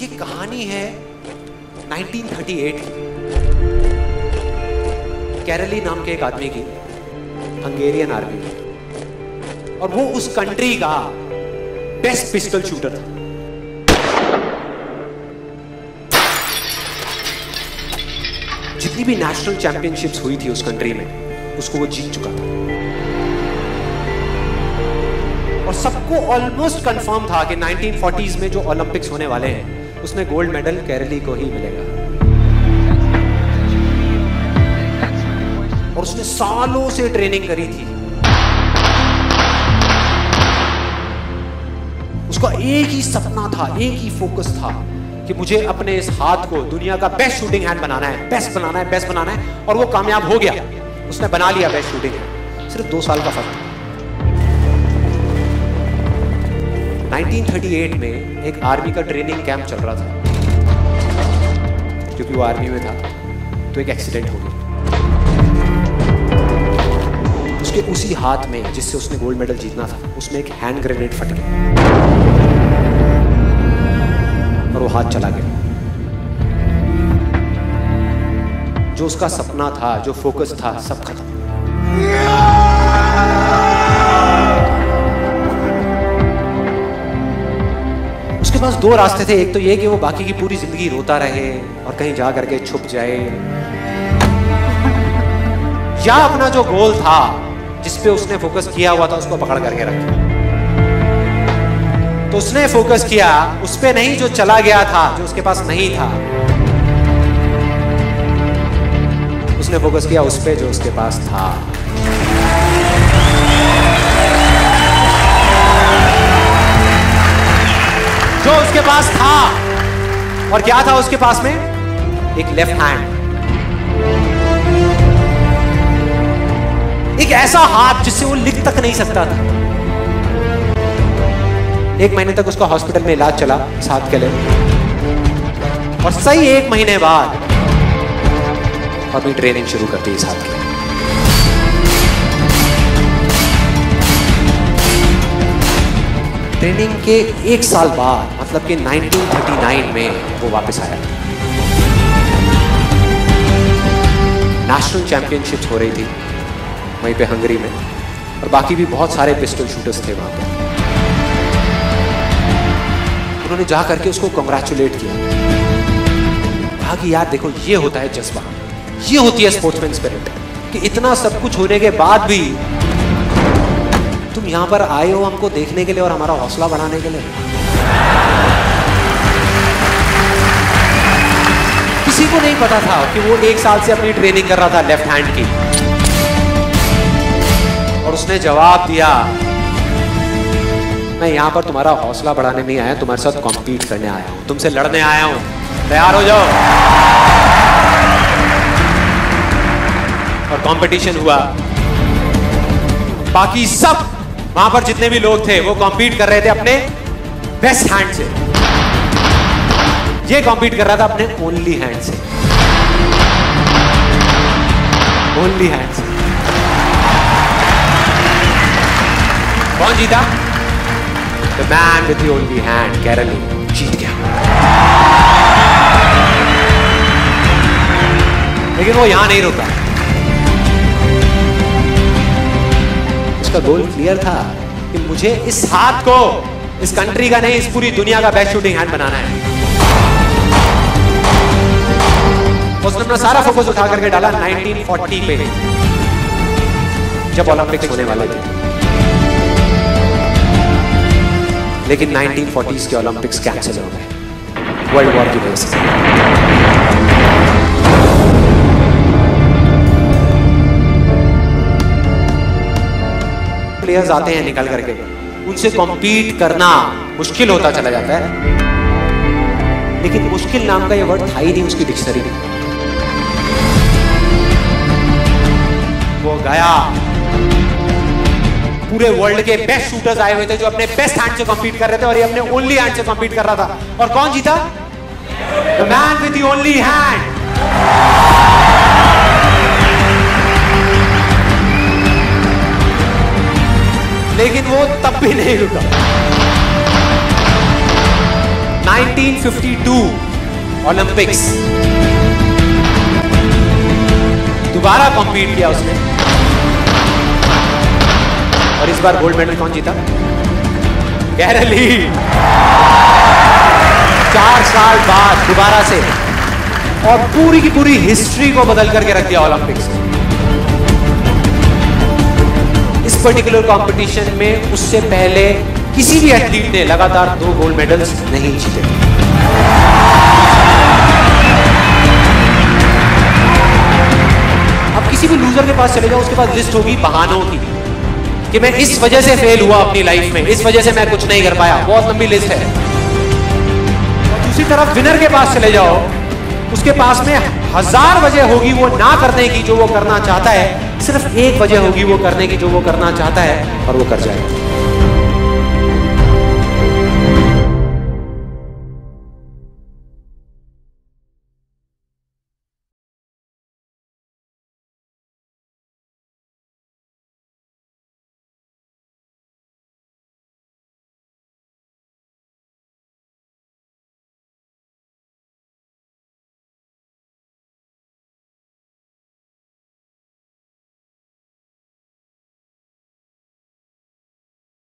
ये कहानी है 1938 की, कैरली नाम के एक आदमी की, हंगेरियन आर्मी में, और वो उस कंट्री का बेस्ट पिस्टल शूटर था। जितनी भी नेशनल चैंपियनशिप्स हुई थी उस कंट्री में, उसको वो जीत चुका था। और सबको ऑलमोस्ट कंफर्म था कि 1940s में जो ओलंपिक्स होने वाले हैं उसमें गोल्ड मेडल कैरली को ही मिलेगा। और उसने सालों से ट्रेनिंग करी थी। उसका एक ही सपना था, एक ही फोकस था कि मुझे अपने इस हाथ को दुनिया का बेस्ट शूटिंग हैंड बनाना है, बेस्ट बनाना है, बेस्ट बनाना है। और वो कामयाब हो गया, उसने बना लिया बेस्ट शूटिंग हैंड। सिर्फ 2 साल का फर्क। 1938 में एक आर्मी का ट्रेनिंग कैंप चल रहा था। क्योंकि वो आर्मी में था तो एक एक्सीडेंट हो गया। उसके उसी हाथ में जिससे उसने गोल्ड मेडल जीतना था, उसमें एक हैंड ग्रेनेड फट गया और वो हाथ चला गया। जो उसका सपना था, जो फोकस था, सब खत्म। उसके पास 2 रास्ते थे। एक तो ये कि वो बाकी की पूरी जिंदगी रोता रहे और कहीं जा करके छुप जाए, या अपना जो गोल था जिस पे उसने फोकस किया हुआ था उसको पकड़ करके रखे। तो उसने फोकस किया उस पे नहीं जो चला गया था, जो उसके पास नहीं था। उसने फोकस किया उस पे जो उसके पास था। जो उसके पास था। और क्या था उसके पास में? एक लेफ्ट हैंड, एक ऐसा हाथ जिससे वो लिख तक नहीं सकता था। 1 महीने तक उसका हॉस्पिटल में इलाज चला इस हाथ के लिए, और सही 1 महीने बाद अपनी ट्रेनिंग शुरू करती इस हाथ की। ट्रेनिंग के 1 साल बाद, मतलब कि 1939 में वो वापस आया। नेशनल चैंपियनशिप्स हो रही थी वहीं पे हंगरी में, और बाकी भी बहुत सारे पिस्टल शूटर्स थे वहां पे। उन्होंने जा करके उसको कंग्रेचुलेट किया। कहा कि यार देखो, ये होता है जज्बा, ये होती है स्पोर्ट्समैन स्पिरिट, कि इतना सब कुछ होने के बाद भी तुम यहां पर आए हो हमको देखने के लिए और हमारा हौसला बढ़ाने के लिए। किसी को नहीं पता था कि वो 1 साल से अपनी ट्रेनिंग कर रहा था लेफ्ट हैंड की। और उसने जवाब दिया, मैं यहां पर तुम्हारा हौसला बढ़ाने नहीं आया, तुम्हारे साथ कॉम्पीट करने आया हूं, तुमसे लड़ने आया हूं, तैयार हो जाओ। और कंपटीशन हुआ। बाकी सब वहां पर जितने भी लोग थे वो कॉम्पीट कर रहे थे अपने बेस्ट हैंड से। ये कॉम्पीट कर रहा था अपने ओनली हैंड से, ओनली हैंड से। कौन जीता? The man with the only hand, Kairali जीत गया। लेकिन वो यहां नहीं रुका। उसका गोल क्लियर था कि मुझे इस हाथ को इस कंट्री का नहीं, इस पूरी दुनिया का बेस्ट शूटिंग हैंड बनाना है। उसने अपना सारा फोकस उठा करके डाला 1940 पे, जब ओलंपिक्स होने वाले थे। लेकिन 1940s के ओलंपिक्स कैंसिल हो गए वर्ल्ड वॉर की वजह से। प्लेयर्स आते हैं निकल करके, उनसे कॉम्पीट करना मुश्किल होता चला जाता है। लेकिन मुश्किल नाम का ये वर्ड था ही नहीं उसकी डिक्शनरी में। वो गया, पूरे वर्ल्ड के बेस्ट शूटर्स आए हुए थे जो अपने बेस्ट हैंड से कॉम्पीट कर रहे थे, और ये अपने ओनली हैंड से कॉम्पीट कर रहा था। और कौन जीता? The man with the only hand. लेकिन वो तब भी नहीं रुका। 1952 ओलंपिक्स, दोबारा कॉम्पीट किया उसने और इस बार गोल्ड मेडल कौन जीता? कैरल ली। 4 साल बाद दोबारा से, और पूरी की पूरी हिस्ट्री को बदल करके रख दिया ओलंपिक्स ने। इस पर्टिकुलर कंपटीशन में उससे पहले किसी भी एथलीट ने लगातार 2 गोल्ड मेडल्स नहीं जीते। अब किसी भी लूजर के पास चले जाओ, उसके पास लिस्ट होगी बहानों की कि मैं इस वजह से फेल हुआ अपनी लाइफ में, इस वजह से मैं कुछ नहीं कर पाया। बहुत लंबी लिस्ट है। और दूसरी तरफ विनर के पास चले जाओ, उसके पास में 1000 वजह होगी वो ना करने की जो वो करना चाहता है, सिर्फ एक वजह होगी वो करने की जो वो करना चाहता है, और वो कर जाएगा।